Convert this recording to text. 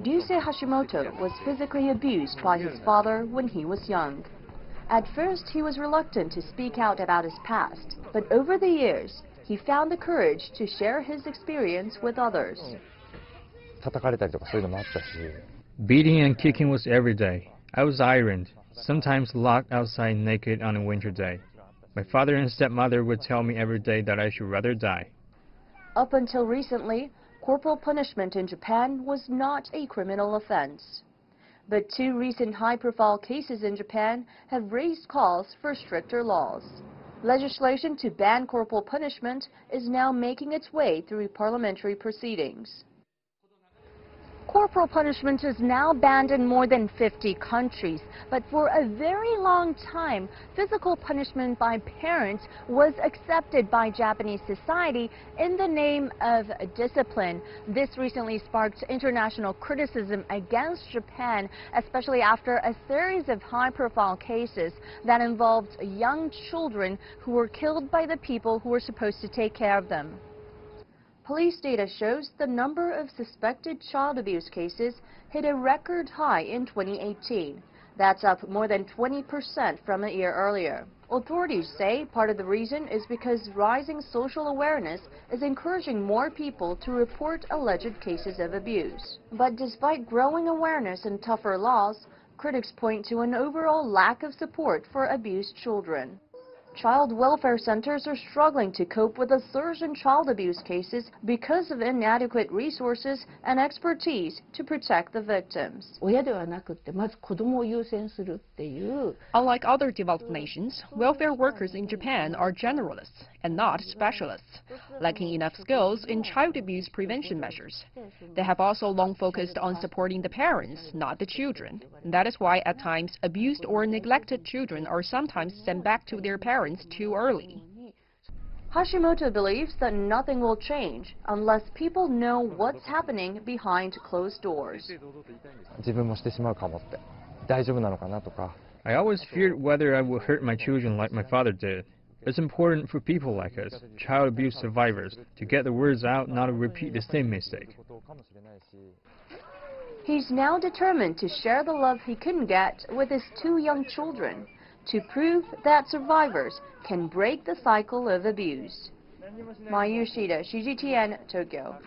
Ryusei Hashimoto was physically abused by his father when he was young. At first, he was reluctant to speak out about his past, but over the years, he found the courage to share his experience with others. Beating and kicking was every day. I was ironed, sometimes locked outside naked on a winter day. My father and stepmother would tell me every day that I should rather die. Up until recently, corporal punishment in Japan was not a criminal offense. But two recent high-profile cases in Japan have raised calls for stricter laws. Legislation to ban corporal punishment is now making its way through parliamentary proceedings. Corporal punishment is now banned in more than 50 countries, but for a very long time, physical punishment by parents was accepted by Japanese society in the name of discipline. This recently sparked international criticism against Japan, especially after a series of high-profile cases that involved young children who were killed by the people who were supposed to take care of them. Police data shows the number of suspected child abuse cases hit a record high in 2018. That's up more than 20% from a year earlier. Authorities say part of the reason is because rising social awareness is encouraging more people to report alleged cases of abuse. But despite growing awareness and tougher laws, critics point to an overall lack of support for abused children. Child welfare centers are struggling to cope with a surge in child abuse cases because of inadequate resources and expertise to protect the victims. Unlike other developed nations, welfare workers in Japan are generalists and not specialists, lacking enough skills in child abuse prevention measures. They have also long focused on supporting the parents, not the children. That is why at times abused or neglected children are sometimes sent back to their parents too early. Hashimoto believes that nothing will change unless people know what's happening behind closed doors. I always feared whether I would hurt my children like my father did. It's important for people like us, child abuse survivors, to get the words out, not to repeat the same mistake. He's now determined to share the love he couldn't get with his two young children, to prove that survivors can break the cycle of abuse. Mayu Yoshida, CGTN, Tokyo.